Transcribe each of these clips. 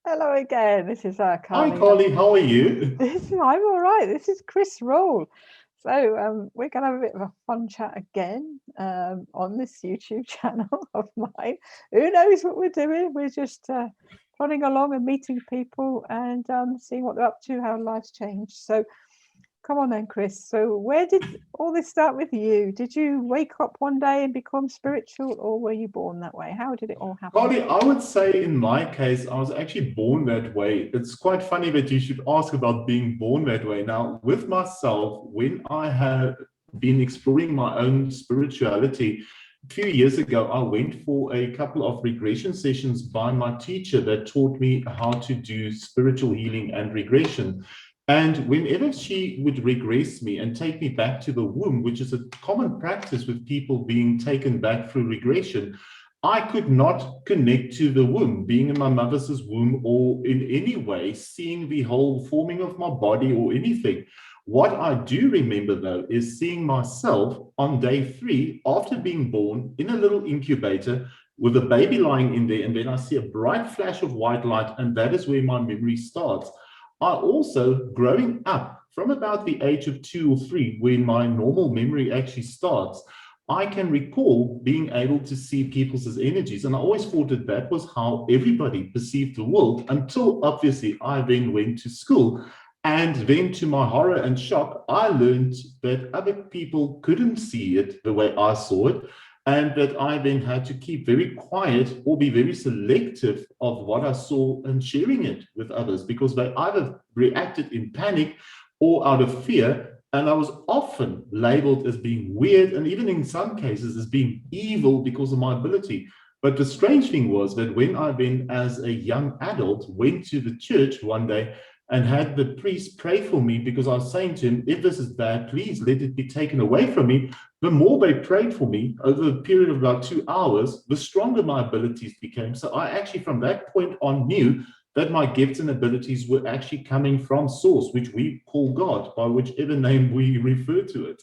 Hello again. This is Hi, Carly. Carly. How are you? I'm all right. This is Chris Rall. So we're going to have a bit of a fun chat again on this YouTube channel of mine. Who knows what we're doing? We're just plodding along and meeting people and seeing what they're up to, how life's changed. So come on then, Chris. So where did all this start with you? Did you wake up one day and become spiritual, or were you born that way? How did it all happen? Carly, I would say in my case, I was actually born that way. It's quite funny that you should ask about being born that way. Now, with myself, when I have been exploring my own spirituality, a few years ago, I went for a couple of regression sessions by my teacher that taught me how to do spiritual healing and regression. And whenever she would regress me and take me back to the womb, which is a common practice with people being taken back through regression, I could not connect to the womb, being in my mother's womb, or in any way seeing the whole forming of my body or anything. What I do remember, though, is seeing myself on day 3 after being born in a little incubator with a baby lying in there, and then I see a bright flash of white light, and that is where my memory starts. I also, growing up from about the age of 2 or 3, when my normal memory actually starts, I can recall being able to see people's energies. And I always thought that that was how everybody perceived the world, until obviously I then went to school. And then, to my horror and shock, I learned that other people couldn't see it the way I saw it, and that I then had to keep very quiet or be very selective of what I saw and sharing it with others, because they either reacted in panic or out of fear. And I was often labeled as being weird, and even in some cases as being evil because of my ability. But the strange thing was that when I then, as a young adult, went to the church one day and had the priest pray for me, because I was saying to him, if this is bad, please let it be taken away from me. The more they prayed for me over a period of about 2 hours, the stronger my abilities became. So I actually, from that point on, knew that my gifts and abilities were actually coming from source, which we call God, by whichever name we refer to it.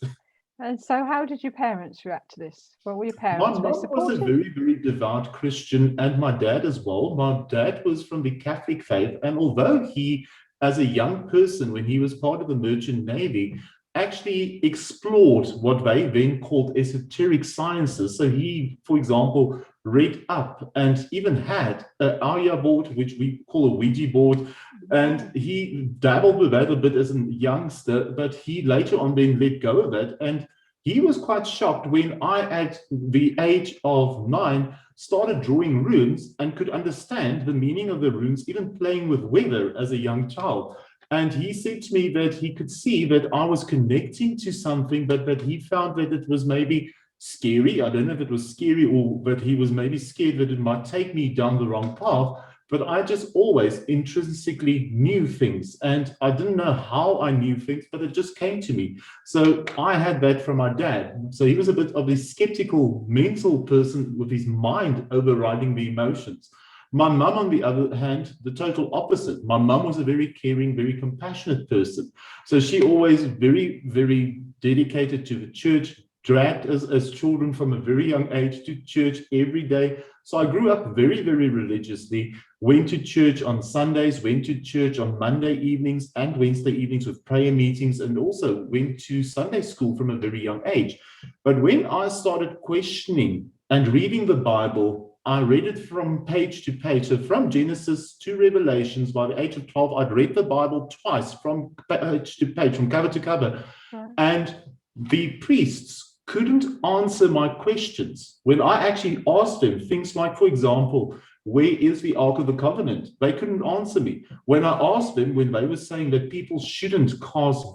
And so how did your parents react to this? What were your My parents? Were they mom was a supportive? very, very devout Christian, and my dad as well. My dad was from the Catholic faith, and although he, as a young person, when he was part of the Merchant Navy, actually explored what they then called esoteric sciences. So he, for example, read up and even had an Ouija board, which we call a Ouija board, and he dabbled with that a bit as a youngster, but he later on then let go of it. And he was quite shocked when I, at the age of 9, started drawing runes and could understand the meaning of the runes, even playing with weather as a young child. And he said to me that he could see that I was connecting to something, but that he found that it was maybe scary. I don't know if it was scary, or that he was maybe scared that it might take me down the wrong path. But I just always intrinsically knew things, and I didn't know how I knew things, but it just came to me. So I had that from my dad. So he was a bit of a skeptical, mental person with his mind overriding the emotions. My mum, on the other hand, the total opposite. My mum was a very caring, very compassionate person. So she always very, very dedicated to the church, dragged us as children from a very young age to church every day. So I grew up very, very religiously, went to church on Sundays, went to church on Monday evenings and Wednesday evenings with prayer meetings, and also went to Sunday school from a very young age. But when I started questioning and reading the Bible, I read it from page to page. So from Genesis to Revelations, by the age of 12, I'd read the Bible twice from page to page, from cover to cover. Right. And the priests couldn't answer my questions. When I actually asked them things like, for example, where is the Ark of the Covenant? They couldn't answer me. When I asked them, when they were saying that people shouldn't cast,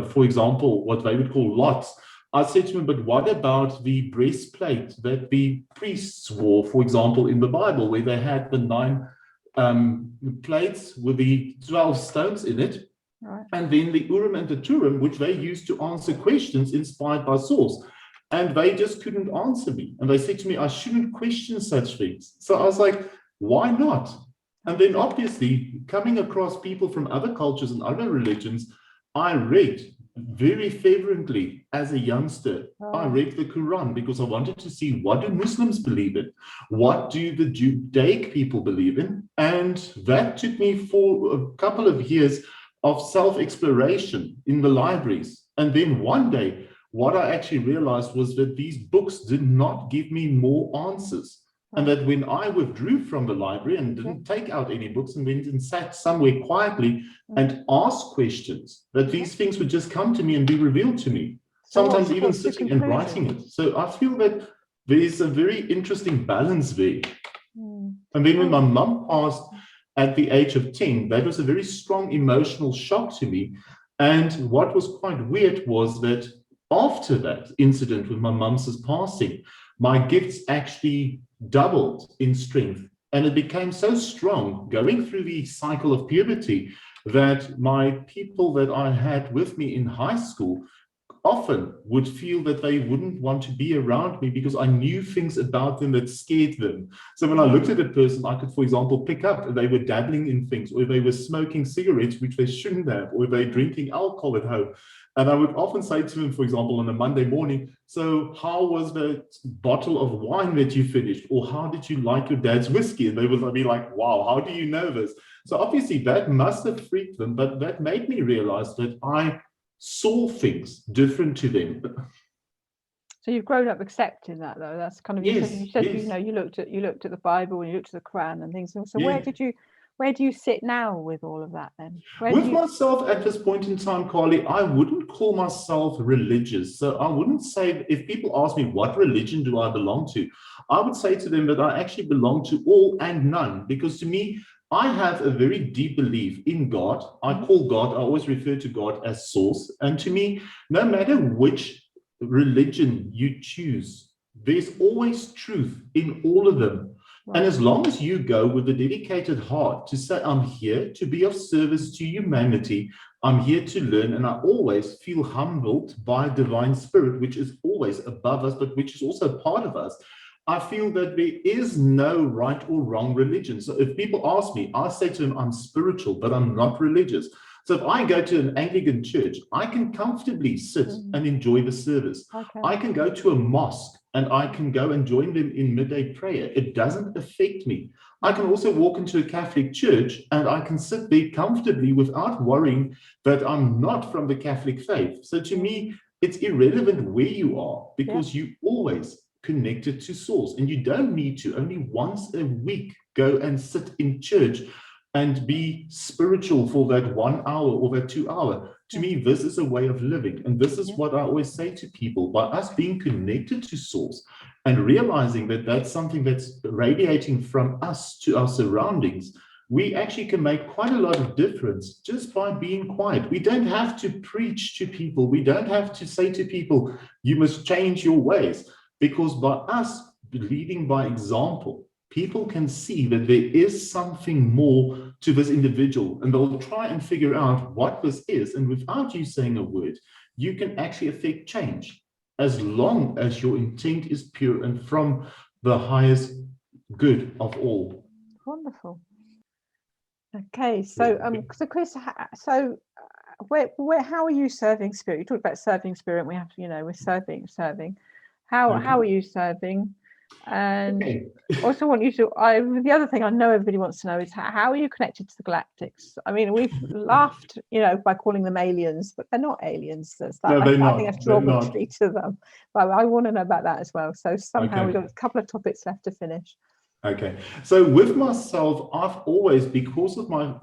for example, what they would call lots, I said to them, but what about the breastplate that the priests wore, for example, in the Bible, where they had the 9 plates with the 12 stones in it, Right. and then the Urim and the Turim, which they used to answer questions inspired by source. And they just couldn't answer me. And they said to me, I shouldn't question such things. So I was like, why not? And then obviously, coming across people from other cultures and other religions, I read very fervently as a youngster. I Oh, read the Quran because I wanted to see, what do Muslims believe in? What do the Judaic people believe in? And that took me for a couple of years of self-exploration in the libraries. And then one day, what I actually realized was that these books did not give me more answers. And right. that when I withdrew from the library and Yeah. didn't take out any books and went and sat somewhere quietly Mm. and asked questions, that Yeah. these things would just come to me and be revealed to me, So sometimes even what's the sitting and writing conclusion? it. So I feel that there's a very interesting balance there. Mm. And then when my Oh, mum passed at the age of 10, that was a very strong emotional shock to me. And what was quite weird was that after that incident with my mum's passing, my gifts actually doubled in strength. And it became so strong going through the cycle of puberty that my people that I had with me in high school often would feel that they wouldn't want to be around me because I knew things about them that scared them. So when I looked at a person, I could, for example, pick up if they were dabbling in things, or they were smoking cigarettes, which they shouldn't have, or they're drinking alcohol at home. And I would often say to them, for example, on a Monday morning, so how was the bottle of wine that you finished? Or how did you like your dad's whiskey? And they would be like, wow, how do you know this? So obviously that must have freaked them, but that made me realize that I saw things different to them. so you've grown up accepting that, though. That's kind of, you said Yes, you know, yes, you looked at the Bible and you looked at the Quran and things. So yeah. where do you sit now with all of that then? Where do With you myself at this point in time, Carly, I wouldn't call myself religious. So I wouldn't say, if people ask me what religion do I belong to, I would say to them that I actually belong to all and none, because to me, I have a very deep belief in God. I call God, I always refer to God as source. And to me, no matter which religion you choose, there's always truth in all of them. And right? as long as you go with a dedicated heart to say, I'm here to be of service to humanity, I'm here to learn, and I always feel humbled by divine spirit, which is always above us, but which is also part of us. I feel that there is no right or wrong religion. So if people ask me, I say to them, I'm spiritual, but I'm not religious. So if I go to an Anglican church, I can comfortably sit and enjoy the service. Okay. I can go to a mosque and I can go and join them in midday prayer. It doesn't affect me. I can also walk into a Catholic church and I can sit there comfortably without worrying that I'm not from the Catholic faith. So to me, it's irrelevant where you are, because you always connected to source, and you don't need to only once a week go and sit in church and be spiritual for that 1 hour or that 2 hour. To me, this is a way of living. And this is what I always say to people: by us being connected to source and realizing that that's something that's radiating from us to our surroundings, we actually can make quite a lot of difference just by being quiet. We don't have to preach to people. We don't have to say to people, you must change your ways, because by us leading by example, people can see that there is something more to this individual, and they'll try and figure out what this is. And without you saying a word, you can actually affect change, as long as your intent is pure and from the highest good of all. Wonderful. Okay, so so Chris, where how are you serving spirit? You talked about serving spirit. We have to, you know, we're serving. How are you serving? And also want you to, the other thing I know everybody wants to know is how are you connected to the Galactics? I mean, we've laughed, you know, by calling them aliens, but they're not aliens. That's that. No, they're I not. think that's They're not. derogatory to them. But I want to know about that as well. So somehow we've got a couple of topics left to finish. Okay, so with myself, I've always, because of my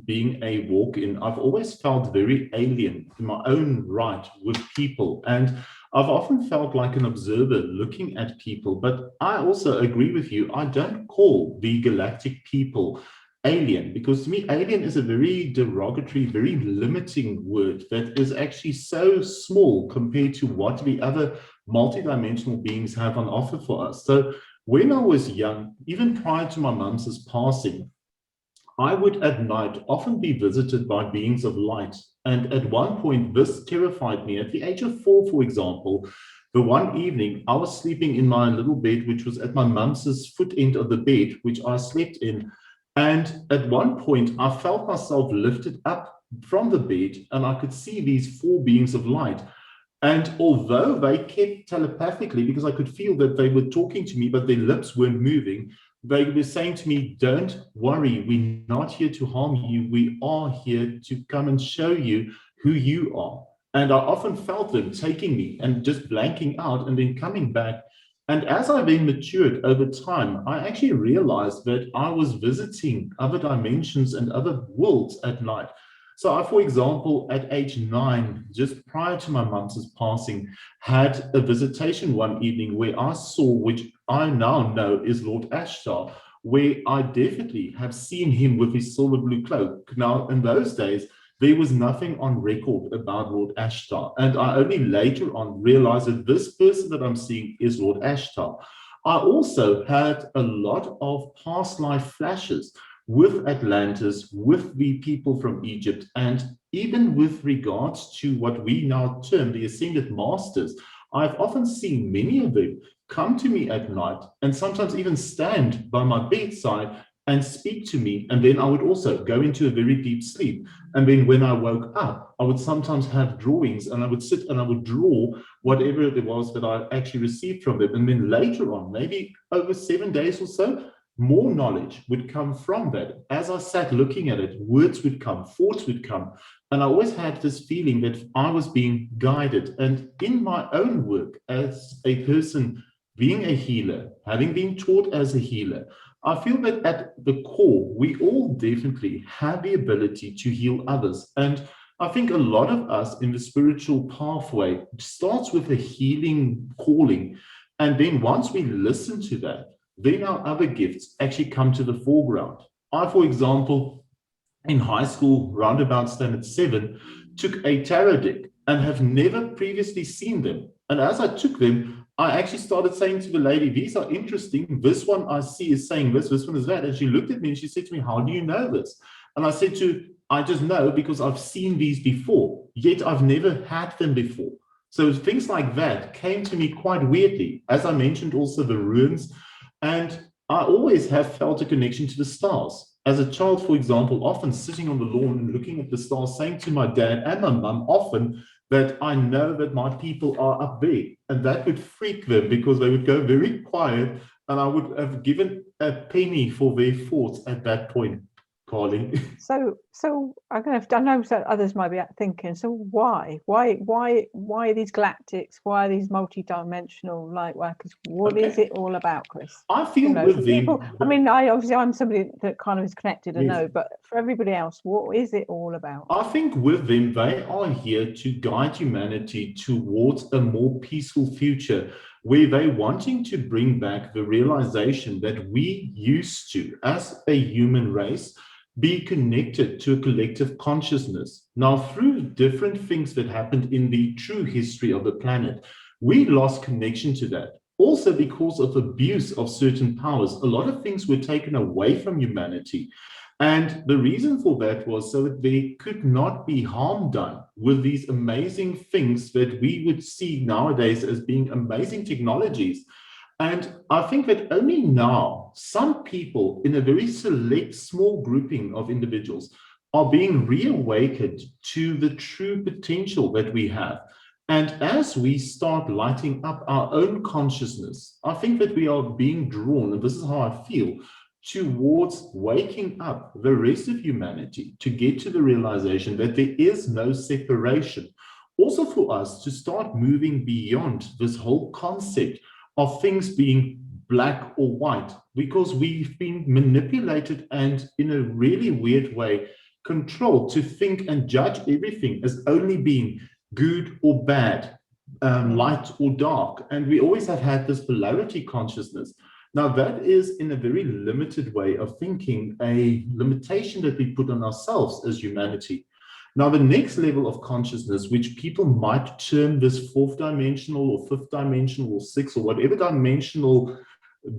being a walk-in, I've always felt very alien in my own right with people. And I've often felt like an observer looking at people. But I also agree with you. I don't call the galactic people alien, because to me, alien is a very derogatory, very limiting word that is actually so small compared to what the other multidimensional beings have on offer for us. So when I was young, even prior to my mum's passing, I would at night often be visited by beings of light. And at one point, this terrified me. At the age of 4, for example, the one evening I was sleeping in my little bed, which was at my mum's foot end of the bed, which I slept in. And at one point, I felt myself lifted up from the bed, and I could see these four beings of light. And although they kept telepathically, because I could feel that they were talking to me, but their lips weren't moving, they were saying to me, don't worry, we're not here to harm you. We are here to come and show you who you are. And I often felt them taking me and just blanking out and then coming back. And as I then matured over time, I actually realized that I was visiting other dimensions and other worlds at night. So I, for example, at age 9, just prior to my mum's passing, had a visitation one evening where I saw, which I now know is Lord Ashtar, where I definitely have seen him with his silver blue cloak. Now, in those days, there was nothing on record about Lord Ashtar. And I only later on realized that this person that I'm seeing is Lord Ashtar. I also had a lot of past life flashes with Atlantis, with the people from Egypt, and even with regards to what we now term the Ascended Masters. I've often seen many of them come to me at night and sometimes even stand by my bedside and speak to me. And then I would also go into a very deep sleep. And then when I woke up, I would sometimes have drawings and I would sit and I would draw whatever it was that I actually received from them. And then later on, maybe over 7 days or so, more knowledge would come from that. As I sat looking at it, words would come, thoughts would come. And I always had this feeling that I was being guided. And in my own work as a person, being a healer, having been taught as a healer, I feel that at the core, we all definitely have the ability to heal others. And I think a lot of us in the spiritual pathway starts with a healing calling. And then once we listen to that, then our other gifts actually come to the foreground. I, for example, in high school, roundabout standard 7, took a tarot deck and have never previously seen them. And as I took them, I actually started saying to the lady, these are interesting. This one I see is saying this one is that. And she looked at me and she said to me, how do you know this? And I said I just know because I've seen these before, yet I've never had them before. So things like that came to me quite weirdly. As I mentioned, also the runes. And I always have felt a connection to the stars. As a child, for example, often sitting on the lawn and looking at the stars, saying to my dad and my mum often that I know that my people are up there. And that would freak them because they would go very quiet and I would have given a penny for their thoughts at that point, Carly. So I know that others might be thinking, so why are these galactics? Why are these multi-dimensional light workers? What is it all about, Chris? I feel with people, them. I mean, I'm somebody that kind of is connected and know, but for everybody else, what is it all about? I think with them, they are here to guide humanity towards a more peaceful future, where they're wanting to bring back the realization that we used to, as a human race, be connected to a collective consciousness. Now, through different things that happened in the true history of the planet, we lost connection to that. Also because of abuse of certain powers, a lot of things were taken away from humanity. And the reason for that was so that there could not be harm done with these amazing things that we would see nowadays as being amazing technologies. And I think that only now, some people in a very select small grouping of individuals are being reawakened to the true potential that we have. And as we start lighting up our own consciousness, I think that we are being drawn, and this is how I feel, towards waking up the rest of humanity to get to the realization that there is no separation. Also for us to start moving beyond this whole concept of things being black or white, because we've been manipulated and in a really weird way controlled to think and judge everything as only being good or bad, light or dark. And we always have had this polarity consciousness. Now that is in a very limited way of thinking, a limitation that we put on ourselves as humanity. Now, the next level of consciousness, which people might term this fourth dimensional or fifth dimensional or sixth or whatever dimensional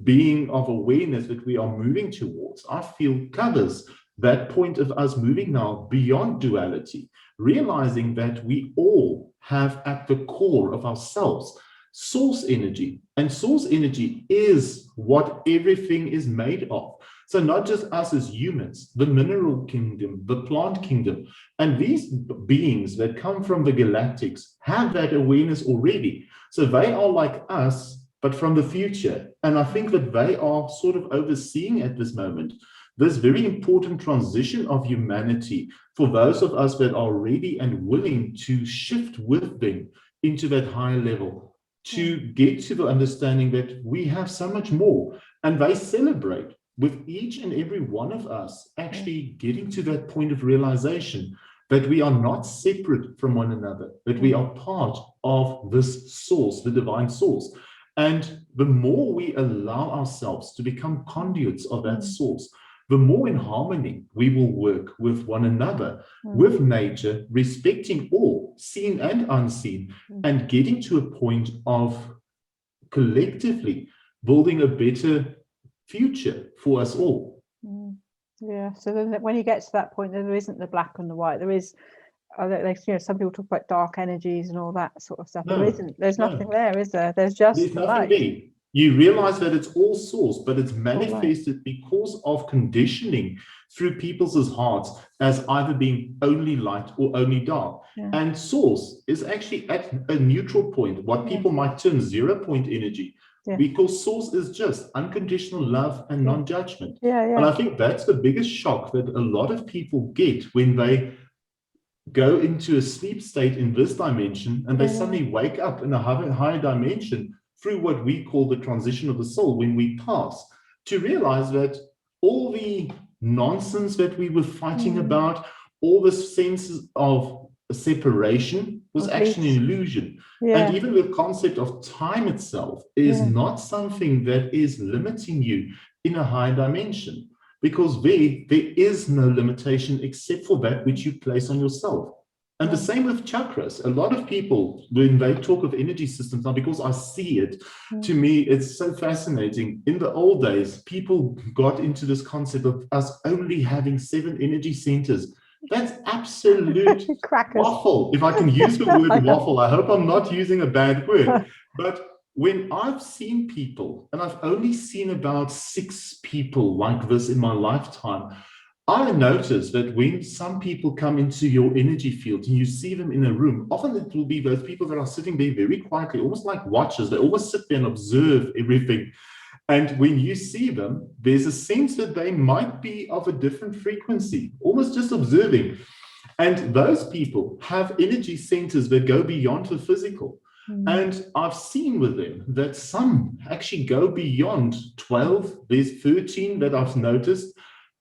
being of awareness that we are moving towards, I feel covers that point of us moving now beyond duality, realizing that we all have at the core of ourselves source energy, and source energy is what everything is made of. So not just us as humans, the mineral kingdom, the plant kingdom, and these beings that come from the galactics have that awareness already. So they are like us, but from the future. And I think that they are sort of overseeing at this moment this very important transition of humanity for those of us that are ready and willing to shift with them into that higher level, to get to the understanding that we have so much more. And they celebrate with each and every one of us actually getting to that point of realization that we are not separate from one another, that we are part of this source, the divine source. And the more we allow ourselves to become conduits of that source, the more in harmony we will work with one another, with nature, respecting all, seen and unseen, and getting to a point of collectively building a better future for us all. Yeah, so then when you get to that point, there isn't the black and the white. There is, some people talk about dark energies and all that sort of stuff. No, there's nothing there, is there? There's just There's the nothing light. there. You realize that it's all source, but it's manifested because of conditioning through people's hearts as either being only light or only dark. And source is actually at a neutral point, what people might term 0 point energy, because source is just unconditional love and non-judgment. And I think that's the biggest shock that a lot of people get when they go into a sleep state in this dimension and they suddenly wake up in a higher dimension through what we call the transition of the soul when we pass, to realize that all the nonsense that we were fighting about, all the senses of separation was actually an illusion. And even the concept of time itself is not something that is limiting you in a higher dimension, because there is no limitation except for that which you place on yourself. And the same with chakras. A lot of people, when they talk of energy systems, now because I see it, to me, it's so fascinating. In the old days, people got into this concept of us only having 7 energy centers. That's absolute waffle. If I can use the word waffle, I hope I'm not using a bad word. But when I've seen people, and I've only seen about 6 people like this in my lifetime, I notice that when some people come into your energy field and you see them in a room, often it will be those people that are sitting there very quietly, almost like watchers. They almost sit there and observe everything. And when you see them, there's a sense that they might be of a different frequency, almost just observing. And those people have energy centers that go beyond the physical. And I've seen with them that some actually go beyond 12. There's 13 that I've noticed.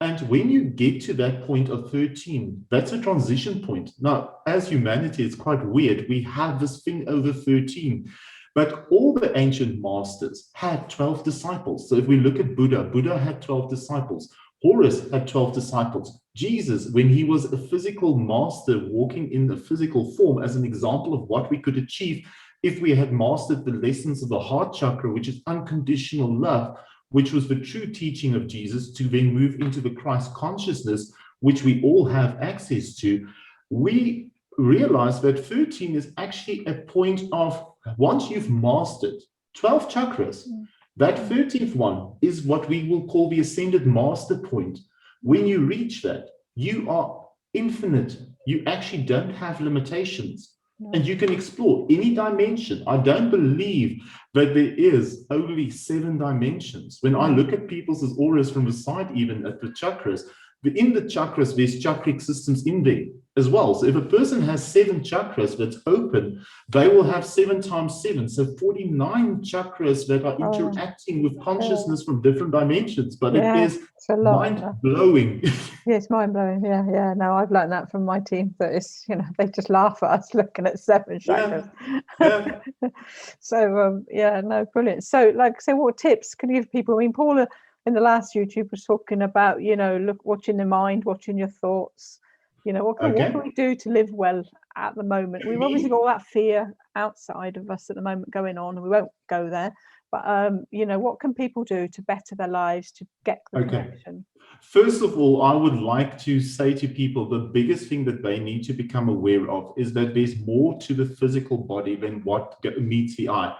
And when you get to that point of 13, that's a transition point. Now, as humanity, it's quite weird. We have this thing over 13. But all the ancient masters had 12 disciples. So if we look at Buddha, Buddha had 12 disciples. Horus had 12 disciples. Jesus, when he was a physical master walking in the physical form, as an example of what we could achieve if we had mastered the lessons of the heart chakra, which is unconditional love, which was the true teaching of Jesus, to then move into the Christ consciousness, which we all have access to, we realize that 13 is actually a point of, once you've mastered 12 chakras, that 13th one is what we will call the ascended master point. When you reach that, you are infinite. You actually don't have limitations. And you can explore any dimension. I don't believe that there is only 7 dimensions. When I look at people's auras from the side, even at the chakras, in the chakras, there's chakric systems in there as well. So if a person has 7 chakras that's open, they will have 7 times 7. So 49 chakras that are interacting with consciousness from different dimensions. But it is mind-blowing. Yeah, it's mind-blowing. Yeah. No, I've learned that from my team, that it's, they just laugh at us looking at 7 chakras. So, no, brilliant. So, what tips can you give people? I mean, Paula, in the last YouTube, was talking about, watching the mind, watching your thoughts. What can we do to live well at the moment? We've obviously got all that fear outside of us at the moment going on, and we won't go there. But, what can people do to better their lives, to get the connection? First of all, I would like to say to people, the biggest thing that they need to become aware of is that there's more to the physical body than what meets the eye.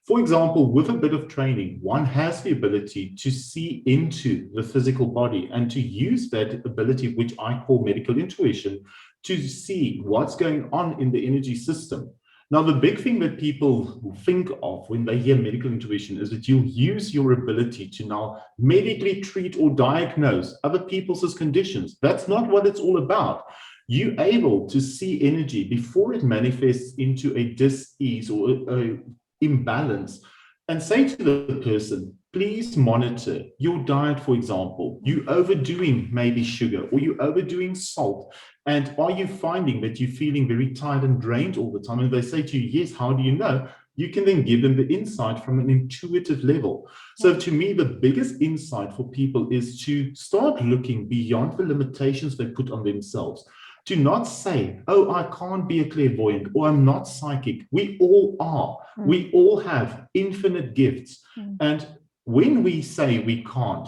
For example, with a bit of training, one has the ability to see into the physical body and to use that ability, which I call medical intuition, to see what's going on in the energy system. Now, the big thing that people think of when they hear medical intuition is that you use your ability to now medically treat or diagnose other people's conditions. That's not what it's all about. You're able to see energy before it manifests into a dis-ease or a imbalance and say to the person, please monitor your diet, for example. You're overdoing maybe sugar or you're overdoing salt. And are you finding that you're feeling very tired and drained all the time? And they say to you, yes, how do you know? You can then give them the insight from an intuitive level. So to me, the biggest insight for people is to start looking beyond the limitations they put on themselves. To not say, oh, I can't be a clairvoyant or I'm not psychic. We all are. We all have infinite gifts. And when we say we can't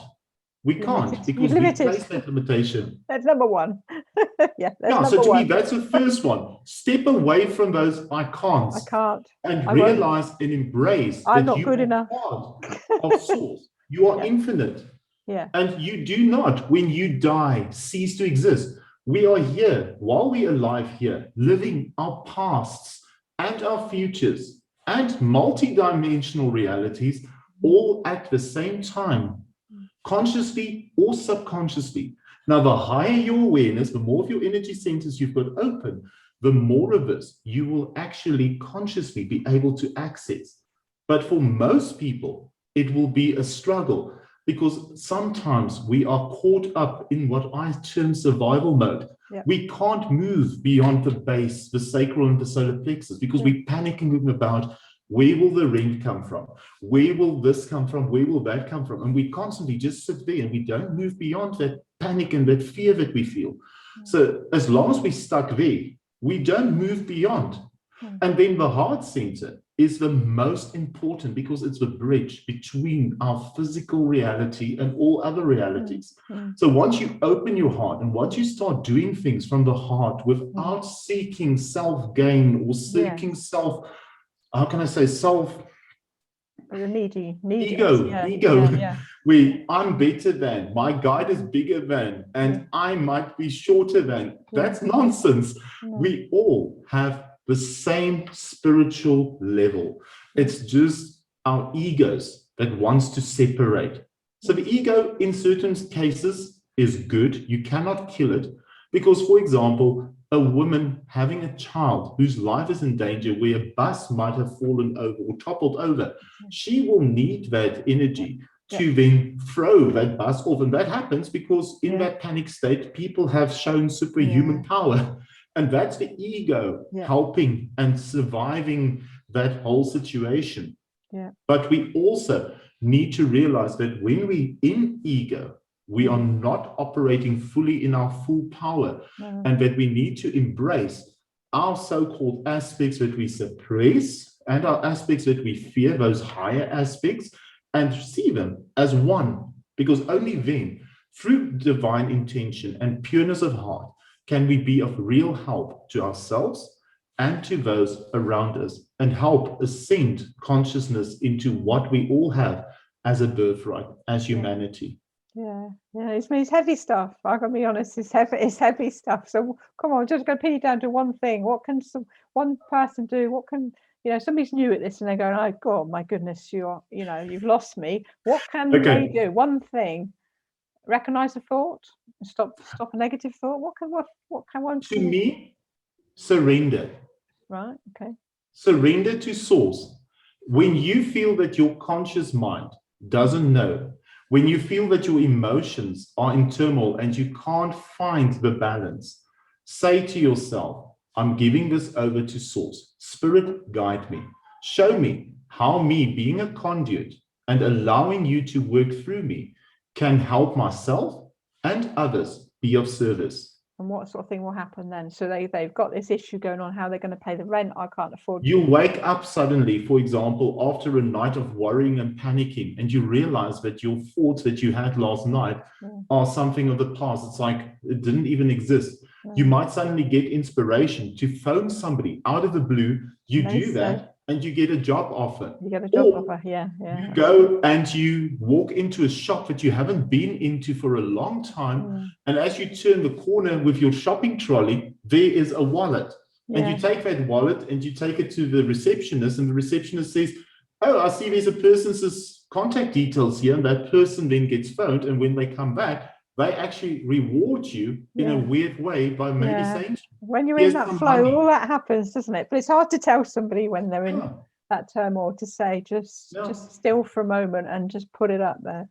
because we place that limitation. That's number one. So to me, that's the first one. Step away from those I can't. And realize and embrace I'm that not good enough. Part of source. You are infinite. And you do not, when you die, cease to exist. We are here, while we are alive here, living our pasts and our futures and multidimensional realities all at the same time, consciously or subconsciously. Now, the higher your awareness, the more of your energy centers you've got open, the more of this you will actually consciously be able to access. But for most people, it will be a struggle because sometimes we are caught up in what I term survival mode. We can't move beyond the base, the sacral and the solar plexus, because we're panicking about where will the rent come from? Where will this come from? Where will that come from? And we constantly just sit there and we don't move beyond that panic and that fear that we feel. So as long as we're stuck there, we don't move beyond. And then the heart center is the most important because it's the bridge between our physical reality and all other realities. So once you open your heart and once you start doing things from the heart without seeking self-gain or seeking self, how can I say, ego, where I'm better than, my guide is bigger than, and I might be shorter than. That's nonsense. We all have the same spiritual level. It's just our egos that wants to separate. So the ego in certain cases is good. You cannot kill it because, for example, a woman having a child whose life is in danger, where a bus might have fallen over or toppled over, she will need that energy to then throw that bus off. And that happens because in that panic state, people have shown superhuman power. And that's the ego helping and surviving that whole situation. But we also need to realize that when we're in ego, we are not operating fully in our full power, and that we need to embrace our so-called aspects that we suppress and our aspects that we fear, those higher aspects, and see them as one, because only then, through divine intention and pureness of heart, can we be of real help to ourselves and to those around us and help ascend consciousness into what we all have as a birthright, as humanity. It's heavy stuff. I gotta be honest, it's heavy stuff. So come on, just gonna pin it down to one thing. What can one person do? What can somebody's new at this and they're going, oh God, my goodness, you've lost me. What can they do? One thing. Recognize a thought. Stop a negative thought. What can one do? To me, surrender. Right. Okay. Surrender to source. When you feel that your conscious mind doesn't know, when you feel that your emotions are in turmoil and you can't find the balance, say to yourself, I'm giving this over to source. Spirit, guide me. Show me how me being a conduit and allowing you to work through me can help myself and others be of service. And what sort of thing will happen then? So they've got this issue going on, how they're going to pay the rent. I can't afford. You wake up suddenly, for example, after a night of worrying and panicking, and you realize that your thoughts that you had last night are something of the past. It's like it didn't even exist. You might suddenly get inspiration to phone somebody out of the blue. You do that. and you get a job offer. You get a job Or offer, yeah. you go and you walk into a shop that you haven't been into for a long time, and as you turn the corner with your shopping trolley, there is a wallet. And you take that wallet and you take it to the receptionist, and the receptionist says, oh, I see there's a person's contact details here, and that person then gets phoned, and when they come back, they actually reward you in a weird way by maybe saying, when you're in that flow, all that happens, doesn't it? But it's hard to tell somebody when they're in that turmoil to say, just still for a moment and just put it up there.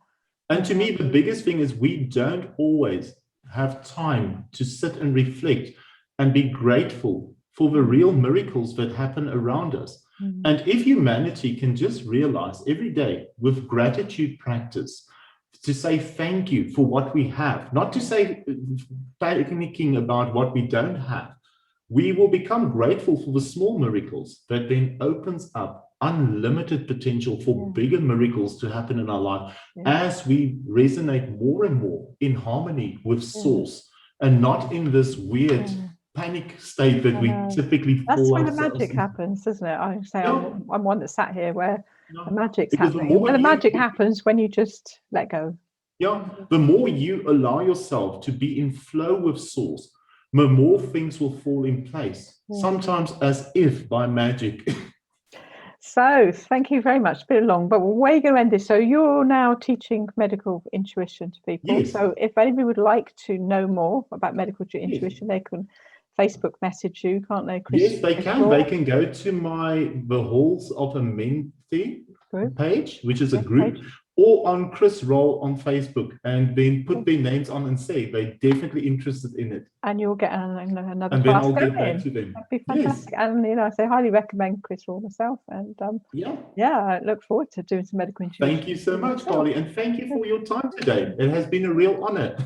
And to me, the biggest thing is we don't always have time to sit and reflect and be grateful for the real miracles that happen around us. And if humanity can just realize every day with gratitude practice to say thank you for what we have, not to say panicking about what we don't have, we will become grateful for the small miracles that then opens up unlimited potential for bigger miracles to happen in our life as we resonate more and more in harmony with Source and not in this weird panic state that we typically that's fall where the ourselves magic in. happens, doesn't it? I say I'm one that sat here where the magic's Because happening. The magic happens when you just let go. The more you allow yourself to be in flow with Source, the more things will fall in place, sometimes as if by magic. So thank you very much. It's been long, but where are you going to end this? So you're now teaching medical intuition to people. So if anybody would like to know more about medical intuition, they can Facebook message you, can't they, Chris? Yes, they can. They can go to the Halls of a Mentee page, which is a group, or on Chris Rall on Facebook, and then put their names on and say they're definitely interested in it. And you'll get another and class then I'll going. get back to them. That'd be fantastic. And I say highly recommend Chris Rall myself. And I look forward to doing some medical intuition. Thank you so much, Carly, and thank you for your time today. It has been a real honor.